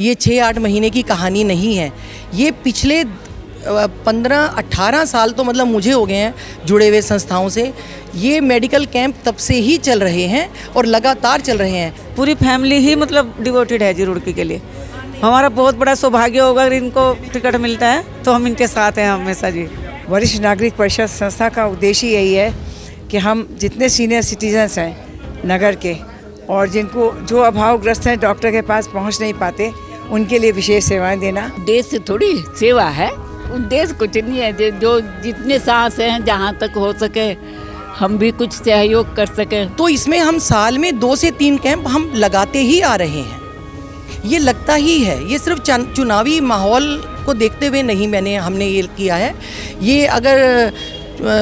ये 6-8 महीने की कहानी नहीं है। ये पिछले 15-18 साल तो मतलब मुझे हो गए हैं जुड़े हुए संस्थाओं से। ये मेडिकल कैंप तब से ही चल रहे हैं और लगातार चल रहे हैं। पूरी फैमिली ही मतलब डिवोटेड है जी रुड़की के लिए। हमारा बहुत बड़ा सौभाग्य होगा अगर इनको टिकट मिलता है तो हम इनके साथ हैं हमेशा जी। वरिष्ठ नागरिक परिषद संस्था का उद्देश्य यही है कि हम जितने सीनियर सिटीजन्स हैं नगर के और जिनको जो अभावग्रस्त हैं, डॉक्टर के पास पहुंच नहीं पाते, उनके लिए विशेष सेवाएं देना। देश से थोड़ी सेवा है, उद्देश्य कुछ नहीं है। जो जितने सांस हैं जहाँ तक हो सके हम भी कुछ सहयोग कर सके। तो इसमें हम साल में 2 से 3 कैंप हम लगाते ही आ रहे हैं। ये लगता ही है, ये सिर्फ चुनावी माहौल को देखते हुए नहीं हमने ये किया है। ये अगर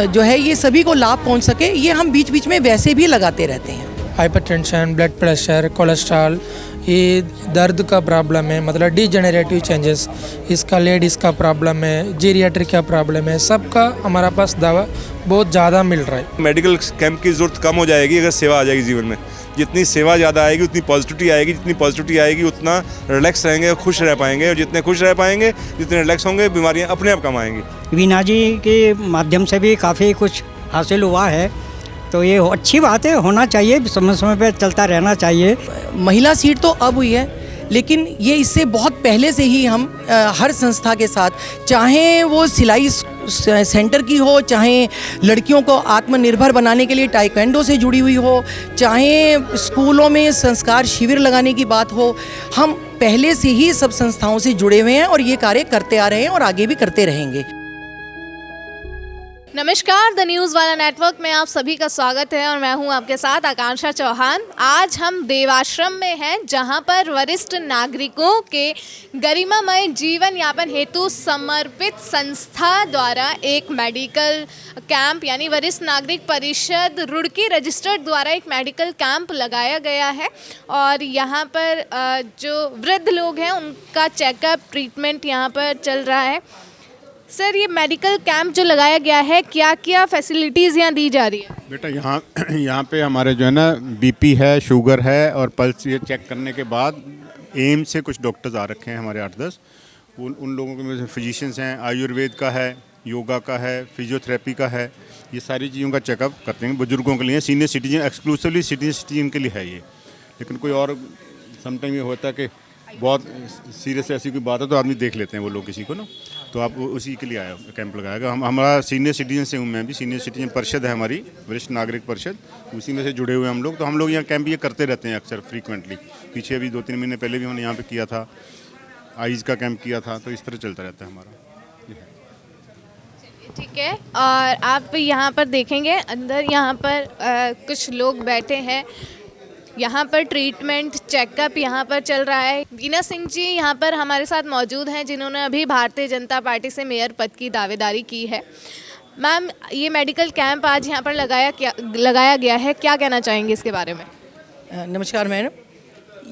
जो है ये सभी को लाभ पहुंच सके, ये हम बीच बीच में वैसे भी लगाते रहते हैं। हाइपरटेंशन, ब्लड प्रेशर, कोलेस्ट्रॉल, ये दर्द का प्रॉब्लम है, मतलब डिजेनरेटिव चेंजेस, इसका लेडीज़ का प्रॉब्लम है, जीरियाट्रिक का प्रॉब्लम है, सबका हमारा पास दवा बहुत ज़्यादा मिल रहा है। मेडिकल कैंप की ज़रूरत कम हो जाएगी अगर सेवा आ जाएगी जीवन में। जितनी सेवा ज़्यादा आएगी उतनी पॉजिटिविटी आएगी, जितनी पॉजिटिविटी आएगी उतना रिलैक्स रहेंगे और खुश रह पाएंगे, और जितने खुश रह पाएंगे, जितने रिलैक्स होंगे, बीमारियाँ अपने आप कम आएंगी। वीना जी के माध्यम से भी काफ़ी कुछ हासिल हुआ है, तो ये अच्छी बात है, होना चाहिए, समय समय पर चलता रहना चाहिए। महिला सीट तो अब हुई है, लेकिन ये इससे बहुत पहले से ही हम हर संस्था के साथ, चाहे वो सिलाई सेंटर की हो, चाहे लड़कियों को आत्मनिर्भर बनाने के लिए टाइक्वांडो से जुड़ी हुई हो, चाहे स्कूलों में संस्कार शिविर लगाने की बात हो, हम पहले से ही सब संस्थाओं से जुड़े हुए हैं और ये कार्य करते आ रहे हैं और आगे भी करते रहेंगे। नमस्कार, द न्यूज़ वाला नेटवर्क में आप सभी का स्वागत है और मैं हूं आपके साथ आकांक्षा चौहान। आज हम देवाश्रम में हैं, जहां पर वरिष्ठ नागरिकों के गरिमामय जीवन यापन हेतु समर्पित संस्था द्वारा एक मेडिकल कैंप यानी वरिष्ठ नागरिक परिषद रुड़की रजिस्टर्ड द्वारा एक मेडिकल कैंप लगाया गया है। और यहां पर जो वृद्ध लोग हैं उनका चेकअप ट्रीटमेंट यहां पर चल रहा है। सर, ये मेडिकल कैंप जो लगाया गया है, क्या क्या फैसिलिटीज़ यहाँ दी जा रही है? बेटा यहाँ पे हमारे जो है ना बीपी है, शुगर है और पल्स ये चेक करने के बाद एम्स से कुछ डॉक्टर्स आ रखे हैं हमारे 8-10। उन लोगों के में फिजिशियंस हैं, आयुर्वेद का है, योगा का है, फिजियोथेरेपी का है, ये सारी चीज़ों का चेकअप करते हैं। बुजुर्गों के लिए, senior citizen, exclusively senior citizen के लिए है ये। लेकिन कोई और समटाइम ये होता है कि बहुत सीरियस ऐसी कोई बात है तो आदमी देख लेते हैं वो लोग किसी को ना, तो आप उसी के लिए आया कैंप लगाएगा। हमारा सीनियर सिटीजन से हूँ मैं भी, सीनियर सिटीजन परिषद है हमारी, वरिष्ठ नागरिक परिषद, उसी में से जुड़े हुए हम लोग। तो हम लोग यहाँ कैंप ये करते रहते हैं अक्सर फ्रीक्वेंटली। पीछे अभी 2-3 महीने पहले भी हमने यहाँ पे किया था, आइज़ का कैंप किया था, तो इस तरह चलता रहता है हमारा। ठीक है, और आप यहाँ पर देखेंगे अंदर यहाँ पर कुछ लोग बैठे हैं। यहाँ पर ट्रीटमेंट चेकअप यहाँ पर चल रहा है। वीना सिंह जी यहाँ पर हमारे साथ मौजूद हैं, जिन्होंने अभी भारतीय जनता पार्टी से मेयर पद की दावेदारी की है। मैम, ये मेडिकल कैंप आज यहाँ पर लगाया गया है, क्या कहना चाहेंगे इसके बारे में? नमस्कार मैडम,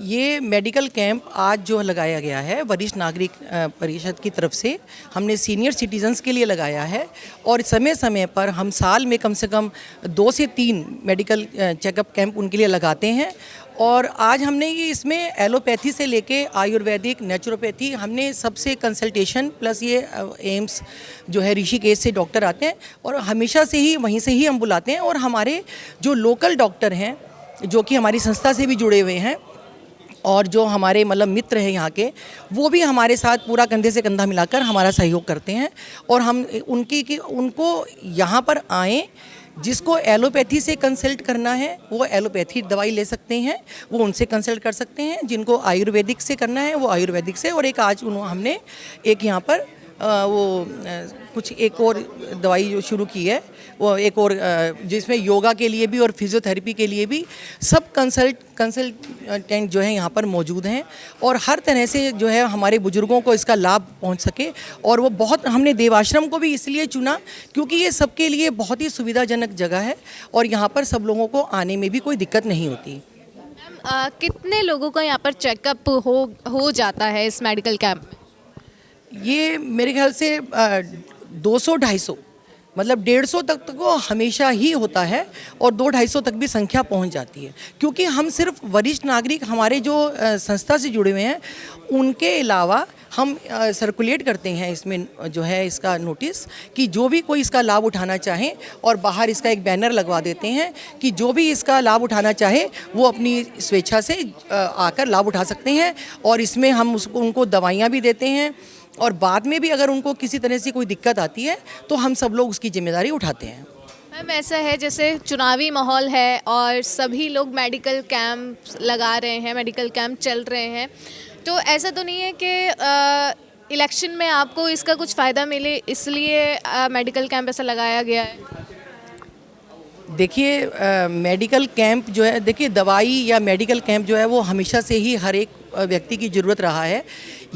ये मेडिकल कैंप आज जो लगाया गया है वरिष्ठ नागरिक परिषद की तरफ से हमने सीनियर सिटीजन्स के लिए लगाया है, और समय समय पर हम साल में कम से कम 2 से 3 मेडिकल चेकअप कैंप उनके लिए लगाते हैं। और आज हमने ये इसमें एलोपैथी से लेके आयुर्वेदिक, नेचुरोपैथी, हमने सबसे कंसल्टेशन प्लस ये एम्स जो है ऋषिकेश से डॉक्टर आते हैं और हमेशा से ही वहीं से ही हम बुलाते हैं। और हमारे जो लोकल डॉक्टर हैं जो कि हमारी संस्था से भी जुड़े हुए हैं और जो हमारे मतलब मित्र हैं यहाँ के, वो भी हमारे साथ पूरा कंधे से कंधा मिलाकर हमारा सहयोग करते हैं। और हम उनको यहाँ पर आएँ, जिसको एलोपैथी से कंसल्ट करना है वो एलोपैथी दवाई ले सकते हैं, वो उनसे कंसल्ट कर सकते हैं। जिनको आयुर्वेदिक से करना है वो आयुर्वेदिक से। और एक आज हमने एक यहाँ पर कुछ एक और दवाई जो शुरू की है, वो एक और जिसमें योगा के लिए भी और फिजियोथेरेपी के लिए भी सब कंसल्टेंट जो है यहाँ पर मौजूद हैं। और हर तरह से जो है हमारे बुजुर्गों को इसका लाभ पहुँच सके। और वो बहुत, हमने देवाश्रम को भी इसलिए चुना क्योंकि ये सबके लिए बहुत ही सुविधाजनक जगह है और यहाँ पर सब लोगों को आने में भी कोई दिक्कत नहीं होती। मैम, कितने लोगों का यहाँ पर चेकअप हो जाता है इस मेडिकल कैंप में? ये मेरे ख्याल से 200-250 मतलब 150 तक तो हमेशा ही होता है और 200-250 तक भी संख्या पहुंच जाती है, क्योंकि हम सिर्फ वरिष्ठ नागरिक हमारे जो संस्था से जुड़े हुए हैं उनके अलावा हम सर्कुलेट करते हैं इसमें जो है इसका नोटिस कि जो भी कोई इसका लाभ उठाना चाहे, और बाहर इसका एक बैनर लगवा देते हैं कि जो भी इसका लाभ उठाना चाहे वो अपनी स्वेच्छा से आकर लाभ उठा सकते हैं। और इसमें हम उनको दवाइयाँ भी देते हैं, और बाद में भी अगर उनको किसी तरह से कोई दिक्कत आती है तो हम सब लोग उसकी जिम्मेदारी उठाते हैं। मैम ऐसा है जैसे चुनावी माहौल है और सभी लोग मेडिकल कैंप लगा रहे हैं, मेडिकल कैंप चल रहे हैं, तो ऐसा तो नहीं है कि इलेक्शन में आपको इसका कुछ फ़ायदा मिले इसलिए मेडिकल कैंप ऐसा लगाया गया है? देखिए मेडिकल कैंप जो है, देखिए दवाई या मेडिकल कैंप जो है वो हमेशा से ही हर एक व्यक्ति की ज़रूरत रहा है।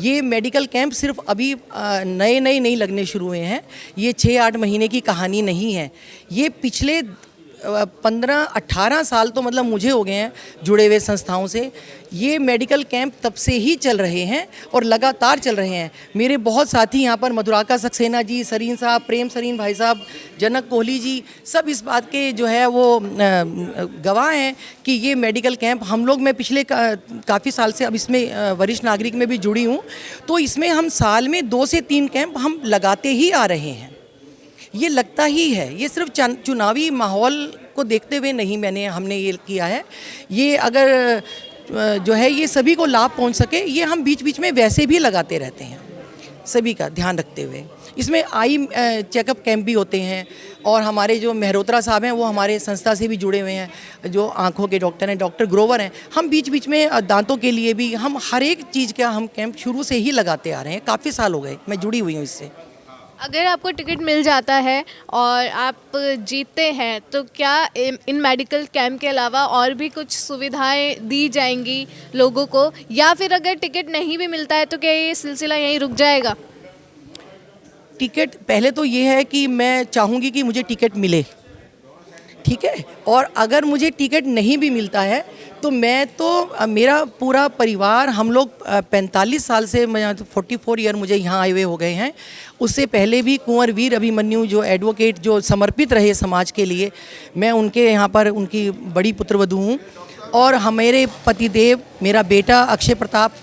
ये मेडिकल कैंप सिर्फ अभी नए नहीं लगने शुरू हुए हैं, ये 6-8 महीने की कहानी नहीं है। ये पिछले 15-18 साल तो मतलब मुझे हो गए हैं जुड़े हुए संस्थाओं से। ये मेडिकल कैंप तब से ही चल रहे हैं और लगातार चल रहे हैं। मेरे बहुत साथी यहाँ पर मधुराका सक्सेना जी, सरीन साहब, प्रेम सरीन भाई साहब, जनक कोहली जी, सब इस बात के जो है वो गवाह हैं कि ये मेडिकल कैंप हम लोग, मैं पिछले काफ़ी साल से अब इसमें वरिष्ठ नागरिक में भी जुड़ी हूँ, तो इसमें हम साल में 2 से 3 कैंप हम लगाते ही आ रहे हैं। ये लगता ही है, ये सिर्फ चुनावी माहौल को देखते हुए नहीं हमने ये किया है। ये अगर जो है ये सभी को लाभ पहुंच सके, ये हम बीच बीच में वैसे भी लगाते रहते हैं, सभी का ध्यान रखते हुए। इसमें आई चेकअप कैंप भी होते हैं, और हमारे जो मेहरोत्रा साहब हैं वो हमारे संस्था से भी जुड़े हुए हैं, जो आँखों के डॉक्टर हैं, डॉक्टर ग्रोवर हैं। हम बीच बीच में दांतों के लिए भी हम हर एक चीज़ का हम कैंप शुरू से ही लगाते आ रहे हैं। काफ़ी साल हो गए मैं जुड़ी हुई हूँ इससे। अगर आपको टिकट मिल जाता है और आप जीतते हैं तो क्या इन मेडिकल कैंप के अलावा और भी कुछ सुविधाएं दी जाएंगी लोगों को, या फिर अगर टिकट नहीं भी मिलता है तो क्या ये सिलसिला यहीं रुक जाएगा? टिकट पहले तो ये है कि मैं चाहूँगी कि मुझे टिकट मिले, ठीक है, और अगर मुझे टिकट नहीं भी मिलता है तो मैं तो मेरा पूरा परिवार, हम लोग 45 साल से, मैं 44 ईयर मुझे यहाँ आए हुए हो गए हैं। उससे पहले भी कुंवर वीर अभिमन्यु जो एडवोकेट जो समर्पित रहे समाज के लिए, मैं उनके यहाँ पर उनकी बड़ी पुत्रवधू हूँ। और हमारे पतिदेव, मेरा बेटा अक्षय प्रताप,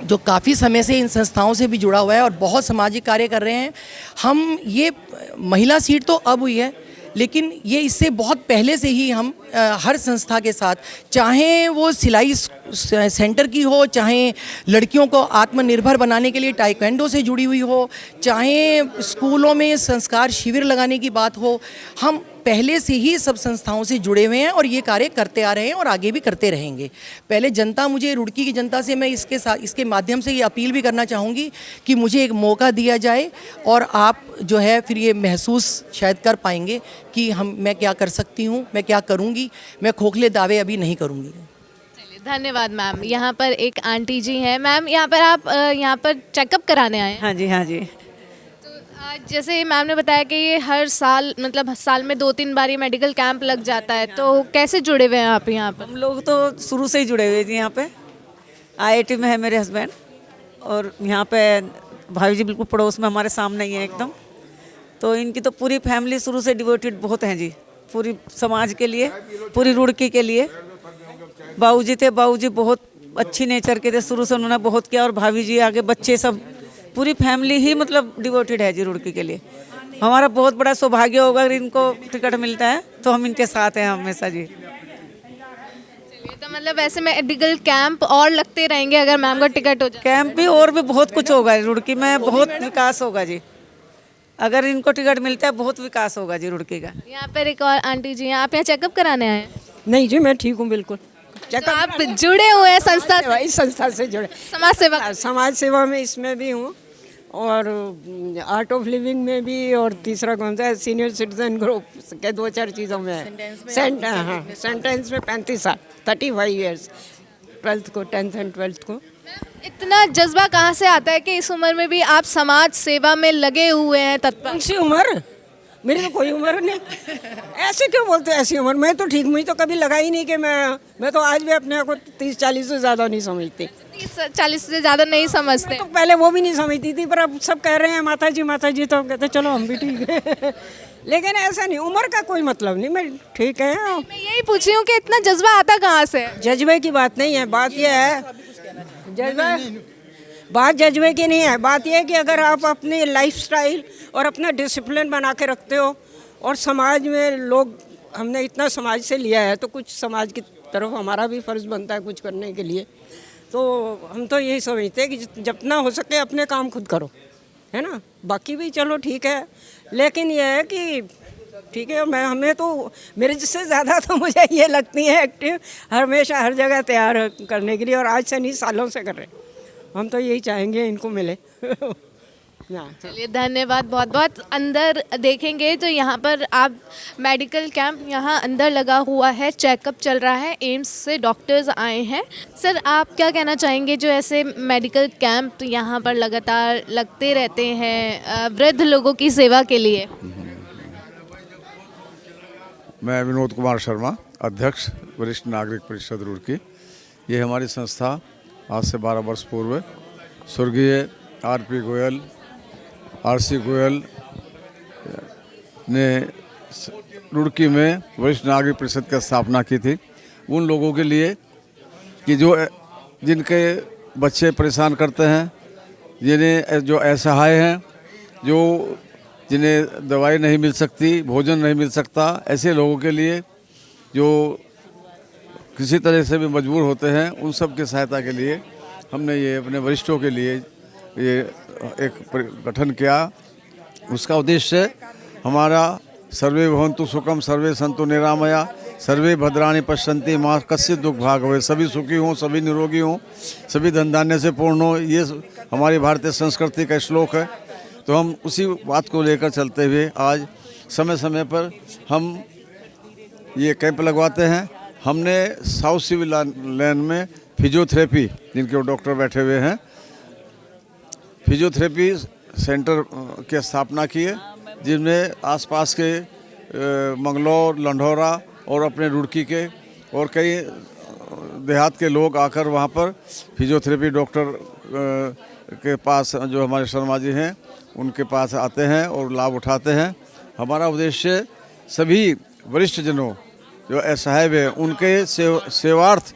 जो काफ़ी समय से इन संस्थाओं से भी जुड़ा हुआ है और बहुत सामाजिक कार्य कर रहे हैं। हम ये महिला सीट तो अब हुई है, लेकिन ये इससे बहुत पहले से ही हम हर संस्था के साथ, चाहे वो सिलाई सेंटर की हो, चाहे लड़कियों को आत्मनिर्भर बनाने के लिए टाइक्वांडो से जुड़ी हुई हो, चाहे स्कूलों में संस्कार शिविर लगाने की बात हो, हम पहले से ही सब संस्थाओं से जुड़े हुए हैं और ये कार्य करते आ रहे हैं और आगे भी करते रहेंगे। पहले जनता, मुझे रुड़की की जनता से मैं इसके माध्यम से ये अपील भी करना चाहूँगी कि मुझे एक मौका दिया जाए, और आप जो है फिर ये महसूस शायद कर पाएंगे कि मैं क्या कर सकती हूँ, मैं क्या करूँगी। मैं खोखले दावे अभी नहीं करूँगी। चलिए, धन्यवाद मैम। यहाँ पर एक आंटी जी हैं। मैम यहाँ पर आप यहाँ पर चेकअप कराने आए हैं? हाँ जी, हाँ जी। जैसे मैम ने बताया कि ये हर साल, मतलब साल में 2-3 बार ये मेडिकल कैंप लग जाता है, तो कैसे जुड़े हुए हैं आप यहाँ पर? हम लोग तो शुरू से ही जुड़े हुए जी। यहाँ पे IIT में है मेरे हस्बैंड, और यहाँ पे भाई जी बिल्कुल पड़ोस में हमारे सामने ही है एकदम। तो इनकी तो पूरी फैमिली शुरू से डिवोटेड बहुत हैं जी, पूरी समाज के लिए, पूरी रुड़की के लिए। बाबूजी थे, बाबूजी बहुत अच्छी नेचर के थे, शुरू से उन्होंने बहुत किया, और भाभी जी आगे, बच्चे सब, पूरी फैमिली ही मतलब डिवोटेड है जी रुड़की के लिए। हमारा बहुत बड़ा सौभाग्य होगा अगर इनको टिकट मिलता है तो हम इनके साथ हैं हमेशा जी। चलिए, तो मतलब ऐसे मेडिकल कैंप और लगते रहेंगे अगर मैम को टिकट हो जाए? कैंप भी और भी बहुत कुछ होगा रुड़की में, बहुत विकास होगा जी। अगर इनको टिकट मिलता है बहुत विकास होगा जी रुड़की का। यहाँ पर एक और आंटी जी हैं, आप यहाँ चेकअप कराने आए हैं? नहीं जी, मैं ठीक हूँ बिल्कुल। तो आप जुड़े हुए हैं संस्था से? इस संस्था से जुड़े, समाज सेवा में इसमें भी हूँ, और आर्ट ऑफ लिविंग में भी, और तीसरा कौन सा है, सीनियर सिटीजन ग्रुप के 2-4 चीज़ों में है। सेंटेंस में 35 साल, 35 ईयर्स, 12th को, 10th एंड 12th को। इतना जज्बा कहाँ से आता है कि इस उम्र में भी आप समाज सेवा में लगे हुए हैं तत्पर? कौन सी उम्र, मेरी तो कोई उम्र नहीं। ऐसे क्यों बोलते हो, ऐसी उम्र? मैं तो ठीक, मुझे तो कभी लगा ही नहीं कि मैं तो आज भी अपने आप को 30-40 से ज़्यादा नहीं समझती। 30-40 से ज़्यादा नहीं समझते। तो पहले वो भी नहीं समझती थी, पर अब सब कह रहे हैं माता जी, तो हम कहते चलो हम भी ठीक है। लेकिन ऐसा नहीं, उम्र का कोई मतलब नहीं, मैं ठीक है। मैं यही पूछ रही हूँ कि इतना जज्बा आता कहाँ से? जज्बे की बात नहीं है, बात यह है जज्बे की नहीं है, बात यह है कि अगर आप अपनी लाइफस्टाइल और अपना डिसिप्लिन बना के रखते हो और समाज में लोग, हमने इतना समाज से लिया है तो कुछ समाज की तरफ हमारा भी फ़र्ज़ बनता है कुछ करने के लिए। तो हम तो यही समझते हैं कि जितना हो सके अपने काम खुद करो, है ना। बाकी भी चलो ठीक है, लेकिन यह है कि ठीक है, हमें तो मेरे जिससे ज़्यादा तो मुझे ये लगती है एक्टिव, हमेशा हर जगह तैयार करने के लिए, और आज से नहीं सालों से कर रहे हैं। हम तो यही चाहेंगे इनको मिले। चलिए धन्यवाद बहुत बहुत। अंदर देखेंगे तो यहाँ पर आप मेडिकल कैंप यहाँ अंदर लगा हुआ है, चेकअप चल रहा है, एम्स से डॉक्टर्स आए हैं। सर आप क्या कहना चाहेंगे, जो ऐसे मेडिकल कैंप यहाँ पर लगातार लगते रहते हैं वृद्ध लोगों की सेवा के लिए? मैं विनोद कुमार शर्मा, अध्यक्ष वरिष्ठ नागरिक परिषद रुड़की। ये हमारी संस्था आज से 12 वर्ष पूर्व स्वर्गीय आर.पी. गोयल, आर.सी. गोयल ने रुड़की में वरिष्ठ नागरिक परिषद की स्थापना की थी। उन लोगों के लिए कि जिनके बच्चे परेशान करते हैं, जिन्हें जो असहाय हैं, जो जिन्हें दवाई नहीं मिल सकती, भोजन नहीं मिल सकता, ऐसे लोगों के लिए जो किसी तरह से भी मजबूर होते हैं, उन सब की सहायता के लिए हमने ये अपने वरिष्ठों के लिए ये एक गठन किया। उसका उद्देश्य हमारा सर्वे भवन्तु सुखम सर्वे सन्तु निरामया सर्वे भद्राणि पश्यन्ति मां कश्चित् दुःख भाग भवेत्, सभी सुखी हों, सभी निरोगी हों, सभी धन धान्य से पूर्ण हो। ये हमारी भारतीय संस्कृति का श्लोक है। तो हम उसी बात को लेकर चलते हुए आज समय समय पर हम ये कैंप लगवाते हैं। हमने साउथ सिविल लाइन में फिजियोथेरेपी, जिनके डॉक्टर बैठे हुए हैं, फिजियोथेरेपी सेंटर की स्थापना की है, जिनमें आसपास के मंगलौर, लंढौरा और अपने रुड़की के और कई देहात के लोग आकर वहाँ पर फिजियोथेरेपी डॉक्टर के पास, जो हमारे शर्मा जी हैं, उनके पास आते हैं और लाभ उठाते हैं। हमारा उद्देश्य सभी वरिष्ठ जनों जो असहाय हैं, उनके सेवार्थ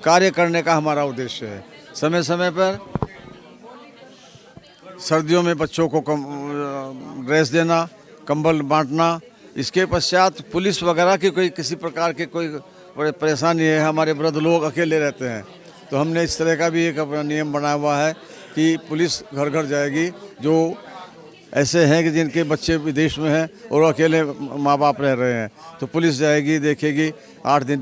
कार्य करने का हमारा उद्देश्य है। समय समय पर सर्दियों में बच्चों को ड्रेस देना, कंबल बांटना, इसके पश्चात पुलिस वगैरह की कोई किसी प्रकार की कोई परेशानी है, हमारे वृद्ध लोग अकेले रहते हैं, तो हमने इस तरह का भी एक अपना नियम बनाया हुआ है कि पुलिस घर घर जाएगी। जो ऐसे हैं कि जिनके बच्चे विदेश में हैं और अकेले माँ बाप रह रहे हैं, तो पुलिस जाएगी, देखेगी 8 दिन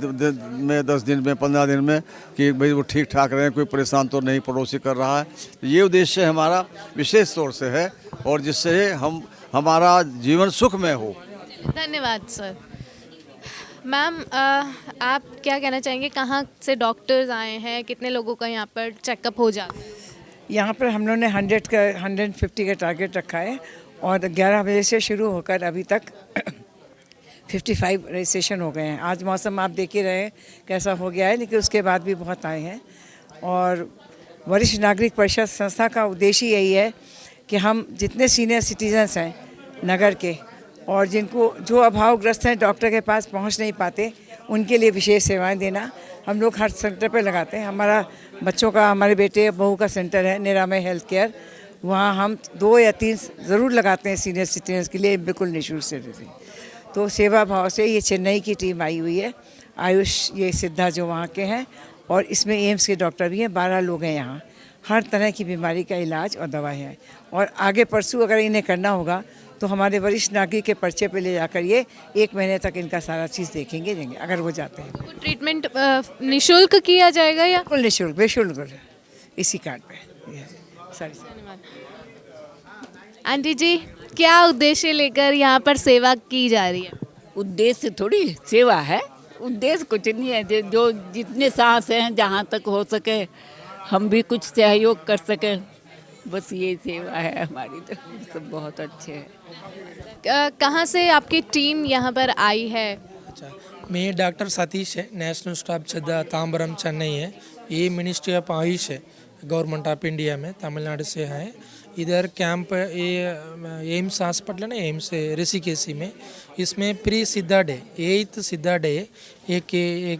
में, 10 दिन में, 15 दिन में कि भाई वो ठीक ठाक रहे हैं, कोई परेशान तो नहीं पड़ोसी कर रहा है। ये उद्देश्य हमारा विशेष तौर से है, और जिससे हमारा जीवन सुखमय हो। धन्यवाद सर। मैम आप क्या कहना चाहेंगे, कहाँ से डॉक्टर्स आए हैं, कितने लोगों का यहाँ पर चेकअप हो जाता है? यहाँ पर हम लोगों ने 150 का टारगेट रखा है, और 11 बजे से शुरू होकर अभी तक 55 रजिस्ट्रेशन हो गए हैं। आज मौसम आप देख ही रहे हैं कैसा हो गया है, लेकिन उसके बाद भी बहुत आए हैं। और वरिष्ठ नागरिक परिषद संस्था का उद्देश्य यही है कि हम जितने सीनियर सिटीजन्स हैं नगर के, और जिनको जो अभावग्रस्त हैं, डॉक्टर के पास पहुंच नहीं पाते, उनके लिए विशेष सेवाएं देना हम लोग हर सेंटर पे लगाते हैं। हमारा बच्चों का, हमारे बेटे बहू का सेंटर है निरामय हेल्थ केयर, वहाँ हम 2 या 3 ज़रूर लगाते हैं सीनियर सिटीजन्स के लिए, बिल्कुल निःशुल्क से देते हैं। तो सेवा भाव से ये चेन्नई की टीम आई हुई है, आयुष ये सिद्धा जो वहाँ के हैं, और इसमें एम्स के डॉक्टर भी हैं, 12 लोग हैं यहाँ। हर तरह की बीमारी का इलाज और दवाएँ हैं, और आगे परसों अगर इन्हें करना होगा तो हमारे वरिष्ठ नागरिक के पर्चे पे ले जाकर ये 1 महीने तक इनका सारा चीज़ देखेंगे अगर वो जाते हैं। तो ट्रीटमेंट निःशुल्क किया जाएगा या? बिल्कुल निःशुल्क, बेशुल्क इसी कार्ड पे सारी। धन्यवाद। आंटी जी, क्या उद्देश्य लेकर यहाँ पर सेवा की जा रही है? उद्देश्य थोड़ी सेवा है, उद्देश्य कुछ नहीं है। जो जितने सांस हैं, जहाँ तक हो सके हम भी कुछ सहयोग कर सकें, बस ये सेवा है हमारी, तो सब बहुत अच्छे है। कहाँ से आपकी टीम यहाँ पर आई है? अच्छा, मैं डॉक्टर सतीश है, नेशनल स्टाफ छद्दा तांबरम चेन्नई है। ये मिनिस्ट्री ऑफ आयुष है, गवर्नमेंट ऑफ इंडिया में, तमिलनाडु से है। इधर कैंप ये एम्स हॉस्पिटल है, एम्स ऋषिकेशी में। इसमें प्री सिद्धा डे, 8th सिद्धा डे, एक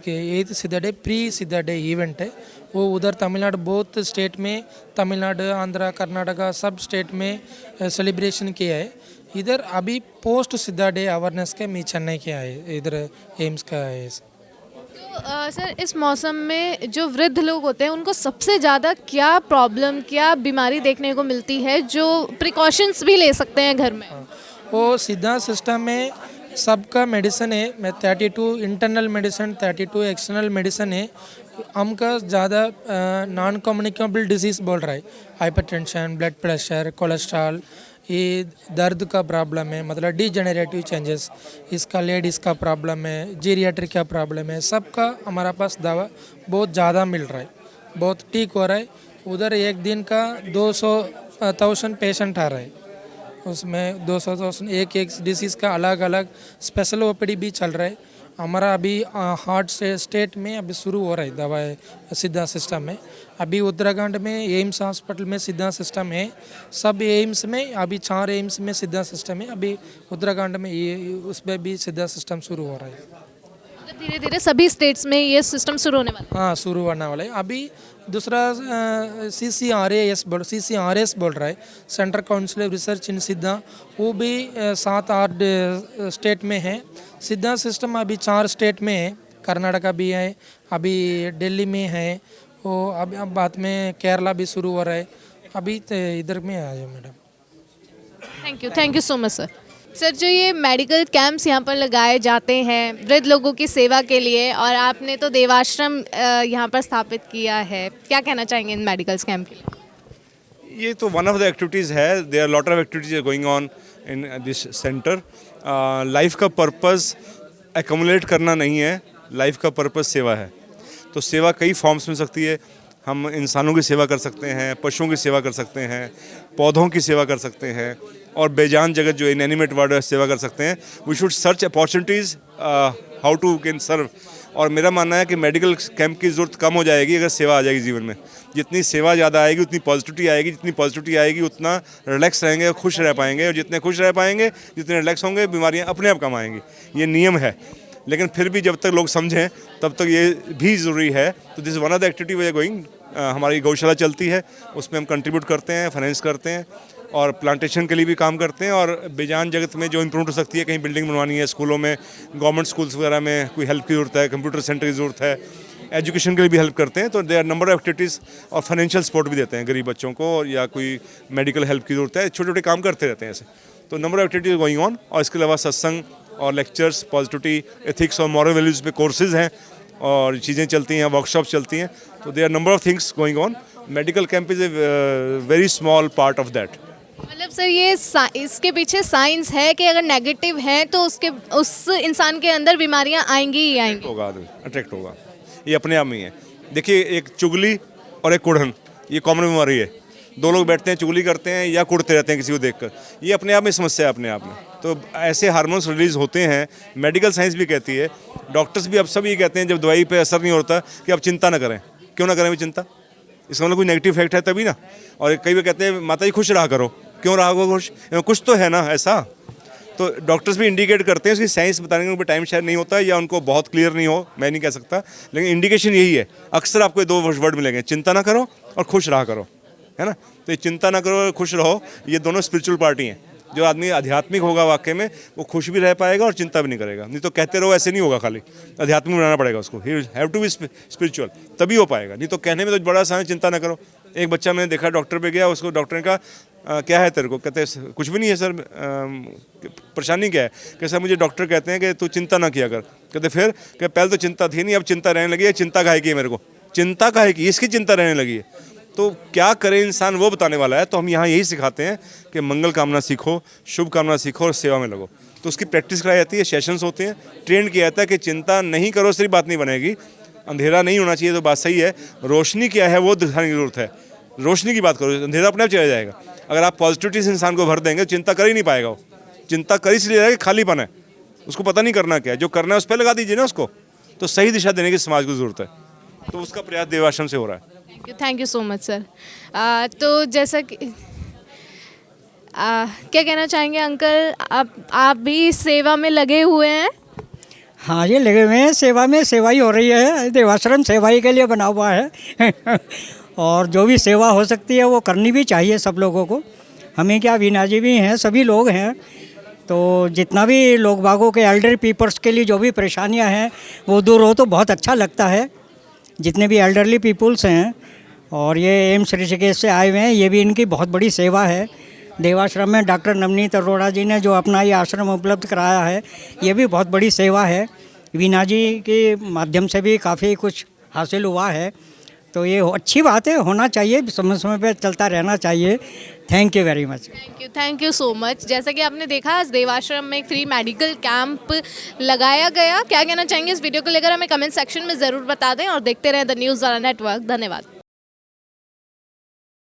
8th सिद्धा डे प्री सिद्धा डे इवेंट है। वो उधर तमिलनाडु बहुत स्टेट में, तमिलनाडु, आंध्रा, कर्नाटका सब स्टेट में सेलिब्रेशन किया है। इधर अभी पोस्ट सिद्धा डे अवेयरनेस के मैं चेन्नई के आए, इधर एम्स का है। तो सर, इस मौसम में जो वृद्ध लोग होते हैं उनको सबसे ज़्यादा क्या प्रॉब्लम, क्या बीमारी देखने को मिलती है जो प्रिकॉशंस भी ले सकते हैं घर में? वो सीधा सिस्टम में सबका मेडिसिन है। मैं 32 इंटरनल मेडिसिन, 32 एक्सटर्नल मेडिसिन है। हमका ज़्यादा नॉन कम्युनिकेबल डिजीज़ बोल रहा है, हाइपरटेंशन, ब्लड प्रेशर, कोलेस्ट्रॉल, ये दर्द का प्रॉब्लम है, मतलब डिजेनरेटिव चेंजेस, इसका लेडीज़ का प्रॉब्लम है, जीरियाट्रिक का प्रॉब्लम है, सबका हमारा पास दवा बहुत ज़्यादा मिल रहा है, बहुत ठीक हो रहा है। उधर एक दिन का 200,000 पेशेंट आ रहा है, उसमें 200,000 एक डिसीज़ का अलग अलग स्पेशल ओपीडी भी चल रहा है। हमारा अभी हार्ट स्टेट में अभी शुरू हो रहा है दवा सीधा सिस्टम में। अभी उत्तराखंड में एम्स हॉस्पिटल में सीधा सिस्टम है, सब एम्स में अभी 4 एम्स में सीधा सिस्टम है। अभी उत्तराखंड में ये उसमें भी सीधा सिस्टम शुरू हो रहा है। धीरे धीरे सभी स्टेट्स में ये सिस्टम शुरू होने वाला है। हाँ, शुरू होने वाला है। अभी दूसरा CCRS बोल रहा है, सेंटर काउंसिल ऑफ रिसर्च इन सिद्धा, वो भी 7-8 स्टेट में है। सिद्धा सिस्टम अभी 4 स्टेट में है, कर्नाटका भी है, अभी दिल्ली में है, वो अब बाद में केरला भी शुरू हो रहा है। अभी इधर में आए madam. Thank you so much sir. Sir, जो ये मेडिकल कैंप्स यहाँ पर लगाए जाते हैं वृद्ध लोगों की सेवा के लिए, और आपने तो देवाश्रम यहाँ पर स्थापित किया है, क्या कहना चाहेंगे इन मेडिकल कैंप के लिए? ये तो वन ऑफ द एक्टिविटीज़ है। There are lot of activities going on in this centre. Life का पर्पस एक्यूमुलेट करना नहीं है, लाइफ का पर्पस सेवा है। तो सेवा कई फॉर्म्स में सकती है। हम इंसानों की सेवा कर सकते हैं, पशुओं की सेवा कर सकते हैं, पौधों की सेवा कर सकते हैं, और बेजान जगत जो इनएनिमेट वर्ल्ड है सेवा कर सकते हैं। We should search opportunities how to can serve. और मेरा मानना है कि मेडिकल कैंप की ज़रूरत कम हो जाएगी अगर सेवा आ जाएगी जीवन में। जितनी सेवा ज़्यादा आएगी उतनी पॉजिटिविटी आएगी, जितनी पॉजिटिविटी आएगी उतना रिलैक्स रहेंगे और खुश रह पाएंगे, और जितने खुश रह पाएंगे, जितने रिलैक्स होंगे, बीमारियाँ अपने आप कम आएंगी। ये नियम है। लेकिन फिर भी जब तक लोग समझें तब तक ये भी ज़रूरी है। तो this is one of the activity we are going. हमारी गौशाला चलती है, उसमें हम कंट्रीब्यूट करते हैं, फाइनेंस करते हैं, और प्लांटेशन के लिए भी काम करते हैं। और बेजान जगत में जो इम्प्रूव हो सकती है, कहीं बिल्डिंग बनवानी है, स्कूलों में, गवर्नमेंट स्कूल्स वगैरह में कोई हेल्प की ज़रूरत है, कंप्यूटर सेंटर की ज़रूरत है, एजुकेशन के लिए भी हेल्प करते हैं। तो there are number of activities, और फाइनेंशियल सपोर्ट भी देते हैं गरीब बच्चों को, और या कोई मेडिकल हेल्प की ज़रूरत है, छोटे छोटे काम करते रहते हैं ऐसे। तो number of activities going on. और इसके अलावा सत्संग और लेक्चर्स, पॉजिटिविटी, एथिक्स और मॉरल वैल्यूज़ पे कोर्सेज हैं, और चीज़ें चलती हैं, वर्कशॉप्स चलती हैं। तो there are number of things going on. Medical camp is a very small part of that. मतलब सर, ये इसके पीछे साइंस है कि अगर नेगेटिव है तो उस इंसान के अंदर बीमारियां आएंगी ही आएंगी, होगा, अट्रैक्ट होगा। ये अपने आप में ही है। देखिए, एक चुगली और एक कुढ़न, ये कॉमन बीमारी है। 2 लोग बैठते हैं, चुगली करते हैं या कुड़ते रहते हैं किसी को देखकर, ये अपने आप में समस्या है अपने आप में। तो ऐसे हार्मोन्स रिलीज होते हैं। मेडिकल साइंस भी कहती है, डॉक्टर्स भी अब सब ये कहते हैं जब दवाई पे असर नहीं होता कि आप चिंता ना करें। क्यों ना करें भी चिंता? इसका मतलब कोई नेगेटिव इफेक्ट है तभी ना। और कई बार कहते हैं माता जी खुश रहा करो, क्यों रहा करो खुश, कुछ तो है ना ऐसा। तो डॉक्टर्स भी इंडिकेट करते हैं, उसकी साइंस बताने के उनको टाइम शायद नहीं होता, या उनको बहुत क्लियर नहीं हो, मैं नहीं कह सकता, लेकिन इंडिकेशन यही है। अक्सर आपको 2 वर्ड मिलेंगे, चिंता ना करो और खुश रहा करो, है ना। तो ये चिंता ना करो और खुश रहो, ये दोनों स्पिरिचुअल पार्टी हैं। जो आदमी आध्यात्मिक होगा वाकई में, वो खुश भी रह पाएगा और चिंता भी नहीं करेगा। नहीं तो कहते रहो ऐसे नहीं होगा, खाली आध्यात्मिक बनाना पड़ेगा उसको। He have to be spiritual, तभी हो पाएगा। नहीं तो कहने में तो बड़ा आसान है, चिंता ना करो। एक बच्चा मैंने देखा, डॉक्टर पे गया, उसको डॉक्टर ने कहा क्या है तेरे को, कहते कुछ भी नहीं है सर, परेशानी क्या है, कि सर मुझे डॉक्टर कहते हैं कि तू चिंता ना किया कर। कहते फिर, कि पहले तो चिंता थी नहीं, अब चिंता रहने लगी है। चिंता काहे की है मेरे को, चिंता काहे की, इसकी चिंता रहने लगी है। तो क्या करे इंसान, वो बताने वाला है। तो हम यहाँ यही सिखाते हैं कि मंगल कामना सीखो, शुभ कामना सीखो और सेवा में लगो। तो उसकी प्रैक्टिस कराई जाती है, सेशंस होते हैं, ट्रेंड किया जाता है कि चिंता नहीं करो सिर्फ बात नहीं बनेगी, अंधेरा नहीं होना चाहिए तो बात सही है, रोशनी क्या है वो दिखाने की ज़रूरत है। रोशनी की बात करो, अंधेरा अपने आप चला जाएगा। अगर आप पॉजिटिविटी से इंसान को भर देंगे, चिंता कर ही नहीं पाएगा वो। चिंता कर इसलिए रहेगा कि खालीपन है, उसको पता नहीं करना क्या है। जो करना है उस पर लगा दीजिए ना उसको, तो सही दिशा देने की समाज को ज़रूरत है। तो उसका प्रयास देवाश्रम से हो रहा है। Thank you so much sir. तो जैसा कि क्या कहना चाहेंगे अंकल, आप भी सेवा में लगे हुए हैं? हाँ, ये लगे हुए हैं सेवा में, सेवा ही हो रही है। देवाश्रम सेवा ही के लिए बना हुआ है और जो भी सेवा हो सकती है वो करनी भी चाहिए सब लोगों को। हमें क्या, वीना जी भी हैं, सभी लोग हैं, तो जितना भी लोग बागों के एल्डर पीपल्स के लिए जो भी परेशानियां हैं वो दूर हो तो बहुत अच्छा लगता है। जितने भी एल्डरली पीपल्स हैं और ये एम्स ऋषिकेश से आए हुए हैं, ये भी इनकी बहुत बड़ी सेवा है। देवाश्रम में डॉक्टर नवनीत अरोड़ा जी ने जो अपना ये आश्रम उपलब्ध कराया है, ये भी बहुत बड़ी सेवा है। वीना जी के माध्यम से भी काफ़ी कुछ हासिल हुआ है, तो ये अच्छी बात है, होना चाहिए, समय समय पे चलता रहना चाहिए। Thank you very much. Thank you so much. जैसा कि आपने देखा, आज देवाश्रम में एक फ्री मेडिकल कैंप लगाया गया। क्या कहना चाहेंगे इस वीडियो को लेकर, हमें कमेंट सेक्शन में ज़रूर बता दें और देखते रहें द न्यूज़ वाला नेटवर्क। धन्यवाद।